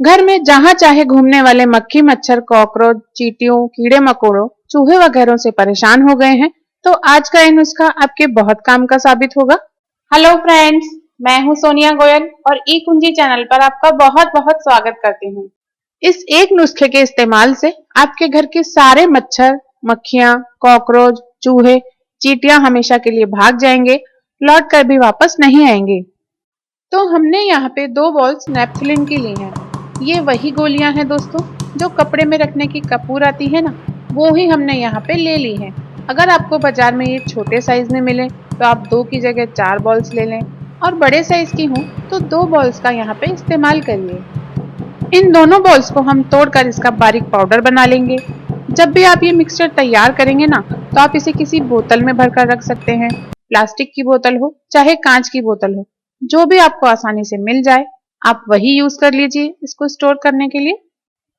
घर में जहां चाहे घूमने वाले मक्खी मच्छर कॉकरोच चींटियों कीड़े मकोड़ों चूहे वगैरह से परेशान हो गए हैं। तो आज का ये नुस्खा आपके बहुत काम का साबित होगा। हेलो फ्रेंड्स, मैं हूं सोनिया गोयल और ई कुंजी चैनल पर आपका बहुत बहुत स्वागत करती हूं। इस एक नुस्खे के इस्तेमाल से आपके घर के सारे मच्छर मक्खियां कॉकरोच चूहे चींटियां हमेशा के लिए भाग जाएंगे, लौट कर भी वापस नहीं आएंगे। तो हमने यहाँ पे 2 बॉल्स नेपथलिन की ली हैं। ये वही गोलियां हैं दोस्तों, जो कपड़े में रखने की कपूर आती है ना, वो ही हमने यहाँ पे ले ली है। अगर आपको बाजार में ये छोटे साइज में मिले तो आप 2 की जगह 4 बॉल्स ले लें, और बड़े साइज की हो तो 2 बॉल्स का यहाँ पे इस्तेमाल करिए। इन दोनों बॉल्स को हम तोड़कर इसका बारीक पाउडर बना लेंगे। जब भी आप ये मिक्सचर तैयार करेंगे ना, तो आप इसे किसी बोतल में भरकर रख सकते हैं। प्लास्टिक की बोतल हो चाहे कांच की बोतल हो, जो भी आपको आसानी से मिल जाए आप वही यूज कर लीजिए इसको स्टोर करने के लिए।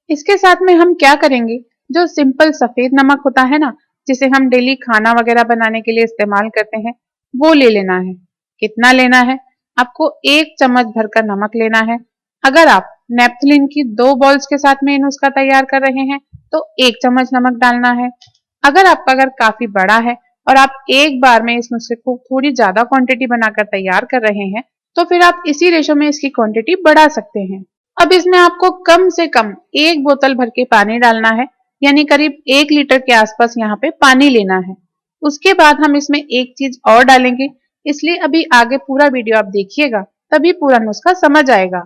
इसके साथ में हम क्या करेंगे, जो सिंपल सफेद नमक होता है ना, जिसे हम डेली खाना वगैरह बनाने के लिए इस्तेमाल करते हैं, वो ले लेना है। कितना लेना है? आपको 1 चम्मच भरकर नमक लेना है। अगर आप नेपथलिन की 2 बॉल्स के साथ में नुस्खा तैयार कर रहे हैं तो 1 चम्मच नमक डालना है। अगर आपका घर काफी बड़ा है और आप एक बार में इस नुस्खे को थोड़ी ज्यादा क्वांटिटी बनाकर तैयार कर रहे हैं, तो फिर आप इसी रेशो में इसकी क्वांटिटी बढ़ा सकते हैं। अब इसमें आपको कम से कम 1 बोतल भर के पानी डालना है, यानी करीब 1 लीटर के आसपास यहाँ पे पानी लेना है। उसके बाद हम इसमें एक चीज और डालेंगे, इसलिए अभी आगे पूरा वीडियो आप देखिएगा, तभी पूरा नुस्खा समझ आएगा।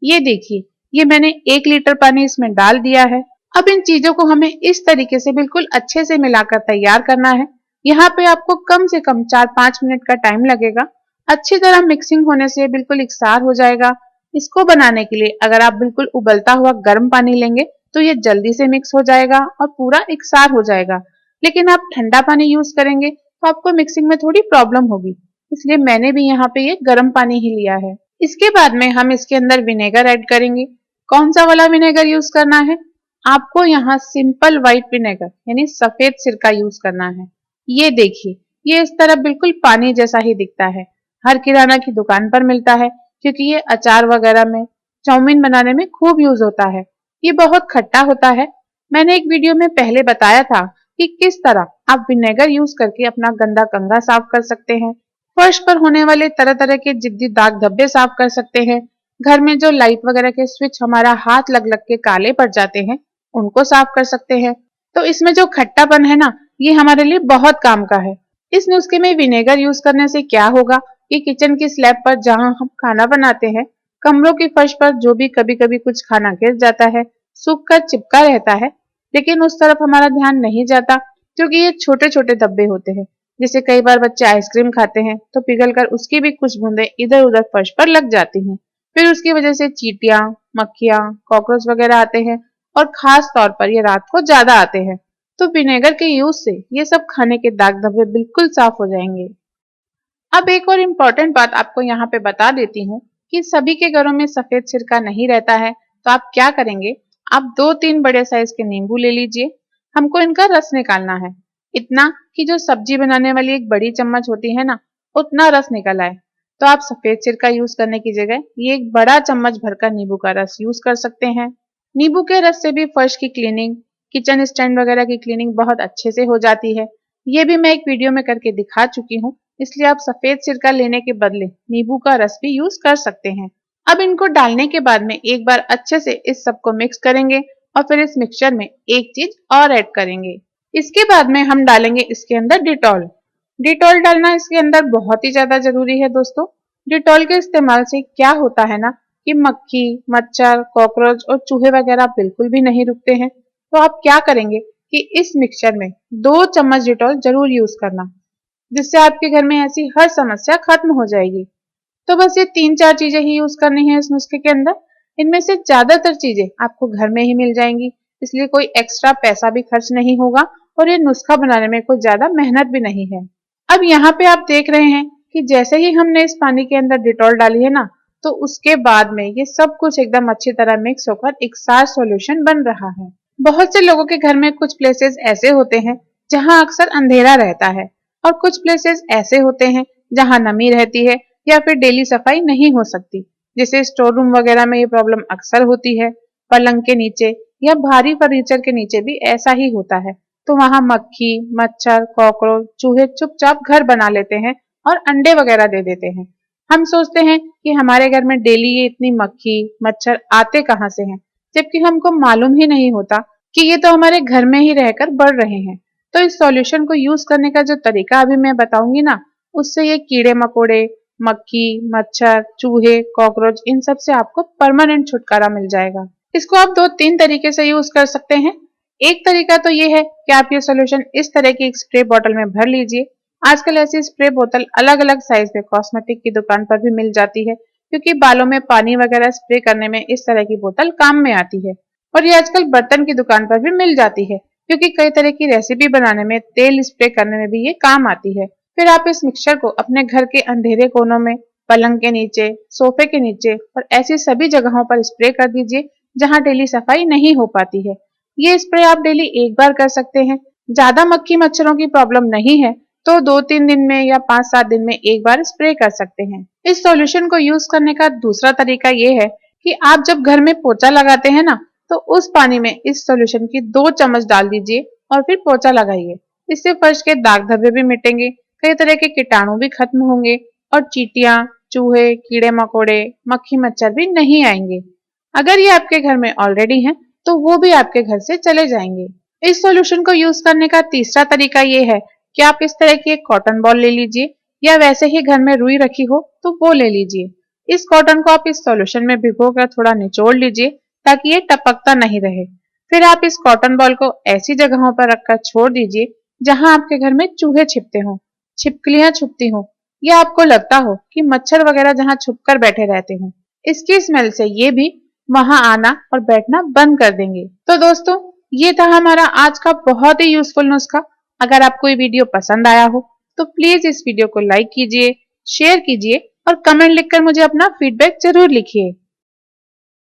ये देखिए, ये मैंने 1 लीटर पानी इसमें डाल दिया है। अब इन चीजों को हमें इस तरीके से बिल्कुल अच्छे से मिलाकर तैयार करना है। यहाँ पे आपको कम से कम 4-5 मिनट का टाइम लगेगा। अच्छी तरह मिक्सिंग होने से बिल्कुल इकसार हो जाएगा। इसको बनाने के लिए अगर आप बिल्कुल उबलता हुआ गर्म पानी लेंगे तो ये जल्दी से मिक्स हो जाएगा और पूरा इकसार हो जाएगा। लेकिन आप ठंडा पानी यूज करेंगे तो आपको मिक्सिंग में थोड़ी प्रॉब्लम होगी, इसलिए मैंने भी यहाँ पे ये गर्म पानी ही लिया है। इसके बाद में हम इसके अंदर विनेगर ऐड करेंगे। कौन सा वाला विनेगर यूज करना है? आपको यहाँ सिंपल व्हाइट विनेगर यानी सफेद सिरका यूज करना है। ये देखिए, ये इस तरह बिल्कुल पानी जैसा ही दिखता है। हर किराना की दुकान पर मिलता है, क्योंकि ये अचार वगैरह में चाउमीन बनाने में खूब यूज होता है। ये बहुत खट्टा होता है। मैंने एक वीडियो में पहले बताया था कि किस तरह आप विनेगर यूज करके अपना गंदा कंघा साफ कर सकते हैं, फर्श पर होने वाले तरह तरह के जिद्दी दाग धब्बे साफ कर सकते हैं, घर में जो लाइट वगैरह के स्विच हमारा हाथ लग लग के काले पड़ जाते हैं उनको साफ कर सकते हैं। तो इसमें जो खट्टापन है ना, ये हमारे लिए बहुत काम का है। इस नुस्खे में विनेगर यूज करने से क्या होगा कि किचन की स्लैब पर जहां हम खाना बनाते हैं, कमरों की फर्श पर जो भी कभी कभी कुछ खाना गिर जाता है, सूख कर चिपका रहता है, लेकिन उस तरफ हमारा ध्यान नहीं जाता, क्योंकि ये छोटे छोटे धब्बे होते हैं। जैसे कई बार बच्चे आइसक्रीम खाते हैं तो पिघलकर उसकी भी कुछ बूंदें इधर उधर फर्श पर लग जाती हैं। फिर उसकी वजह से चींटियां मक्खियां कॉकरोच वगैरह आते हैं, और खास तौर पर ये रात को ज्यादा आते हैं। तो विनेगर के यूज से ये सब खाने के दाग धब्बे बिल्कुल साफ हो जाएंगे। अब एक और इम्पोर्टेंट बात आपको यहाँ पे बता देती हूँ कि सभी के घरों में सफेद सिरका नहीं रहता है। तो आप क्या करेंगे, आप 2-3 बड़े साइज के नींबू ले लीजिए। हमको इनका रस निकालना है, इतना कि जो सब्जी बनाने वाली एक बड़ी चम्मच होती है ना, उतना रस निकल आए। तो आप सफेद सिरका यूज करने की जगह ये एक बड़ा चम्मच भरकर नींबू का रस यूज कर सकते हैं। नींबू के रस से भी फर्श की क्लीनिंग किचन स्टैंड वगैरह की क्लीनिंग बहुत अच्छे से हो जाती है। ये भी मैं एक वीडियो में करके दिखा चुकी हूँ, इसलिए आप सफेद सिरका लेने के बदले नींबू का रस भी यूज कर सकते हैं। अब इनको डालने के बाद में एक बार अच्छे से इस सबको मिक्स करेंगे, और फिर इस मिक्सचर में एक चीज और ऐड करेंगे। इसके बाद में हम डालेंगे इसके अंदर डिटॉल। डिटॉल डालना इसके अंदर बहुत ही ज्यादा जरूरी है दोस्तों। डिटॉल के इस्तेमाल से क्या होता है ना, कि मक्खी मच्छर कॉकरोच और चूहे वगैरह बिल्कुल भी नहीं रुकते हैं। तो आप क्या करेंगे कि इस मिक्सचर में 2 चम्मच डिटॉल जरूर यूज करना, जिससे आपके घर में ऐसी हर समस्या खत्म हो जाएगी। तो बस ये 3-4 चीजें ही यूज करनी है इस नुस्खे के अंदर। इनमें से ज्यादातर चीजें आपको घर में ही मिल जाएंगी, इसलिए कोई एक्स्ट्रा पैसा भी खर्च नहीं होगा, और ये नुस्खा बनाने में कोई ज्यादा मेहनत भी नहीं है। अब यहाँ पे आप देख रहे हैं कि जैसे ही हमने इस पानी के अंदर डिटॉल डाली है ना, तो उसके बाद में ये सब कुछ एकदम अच्छी तरह मिक्स होकर एक सार सॉल्यूशन बन रहा है। बहुत से लोगों के घर में कुछ प्लेसेस ऐसे होते हैं जहां अक्सर अंधेरा रहता है, और कुछ प्लेसेस ऐसे होते हैं जहां नमी रहती है या फिर डेली सफाई नहीं हो सकती। जैसे स्टोर रूम वगैरह में ये प्रॉब्लम अक्सर होती है। पलंग के नीचे या भारी फर्नीचर के नीचे भी ऐसा ही होता है। तो वहां मक्खी, मच्छर, कॉकरोच, चूहे चुपचाप घर बना लेते हैं और अंडे वगैरह दे देते हैं। हम सोचते हैं कि हमारे घर में डेली ये इतनी मक्खी, मच्छर आते कहाँ से हैं, जबकि हमको मालूम ही नहीं होता कि ये तो हमारे घर में ही रहकर बढ़ रहे हैं। तो इस सॉल्यूशन को यूज करने का जो तरीका अभी मैं बताऊंगी ना, उससे ये कीड़े मकोड़े, मक्खी, मच्छर, चूहे, कॉकरोच इन सब से आपको परमानेंट छुटकारा मिल जाएगा। इसको आप दो तीन तरीके से यूज कर सकते हैं। एक तरीका तो ये है कि आप ये सॉल्यूशन इस तरह की एक स्प्रे बोतल में भर लीजिए। आजकल ऐसी स्प्रे बोतल अलग अलग साइज में कॉस्मेटिक की दुकान पर भी मिल जाती है, क्योंकि बालों में पानी वगैरह स्प्रे करने में इस तरह की बोतल काम में आती है। और ये आजकल बर्तन की दुकान पर भी मिल जाती है, क्योंकि कई तरह की रेसिपी बनाने में, तेल स्प्रे करने में भी ये काम आती है। फिर आप इस मिक्सचर को अपने घर के अंधेरे कोनों में, पलंग के नीचे, सोफे के नीचे और ऐसी सभी जगहों पर स्प्रे कर दीजिए जहां डेली सफाई नहीं हो पाती है। ये स्प्रे आप डेली एक बार कर सकते हैं। ज्यादा मक्खी मच्छरों की प्रॉब्लम नहीं है तो 2-3 दिन में या 5-7 दिन में एक बार स्प्रे कर सकते हैं। इस सॉल्यूशन को यूज करने का दूसरा तरीका ये है कि आप जब घर में पोछा लगाते हैं ना, तो उस पानी में इस सॉल्यूशन की 2 चम्मच डाल दीजिए और फिर पोछा लगाइए। इससे फर्श के दाग धब्बे भी मिटेंगे, कई तरह के कीटाणु भी खत्म होंगे और चींटियां, चूहे, कीड़े मकोड़े, मक्खी मच्छर भी नहीं आएंगे। अगर ये आपके घर में ऑलरेडी हैं, तो वो भी आपके घर से चले जाएंगे। इस सॉल्यूशन को यूज करने का तीसरा तरीका ये है कि आप इस तरह की एक कॉटन बॉल ले लीजिए, या वैसे ही घर में रुई रखी हो तो वो ले लीजिए। इस कॉटन को आप इस सॉल्यूशन में भिगोकर थोड़ा निचोड़ लीजिए ताकि ये टपकता नहीं रहे। फिर आप इस कॉटन बॉल को ऐसी जगहों पर रखकर छोड़ दीजिए जहां आपके घर में चूहे छिपते हों, छिपकलियां छुपती हों, या आपको लगता हो कि मच्छर वगैरह जहां छुपकर बैठे रहते हों। इसकी स्मेल से ये भी वहां आना और बैठना बंद कर देंगे। तो दोस्तों, ये था हमारा आज का बहुत ही यूजफुल नुस्खा। अगर आपको ये वीडियो पसंद आया हो तो प्लीज इस वीडियो को लाइक कीजिए, शेयर कीजिए और कमेंट लिखकर मुझे अपना फीडबैक जरूर लिखिए।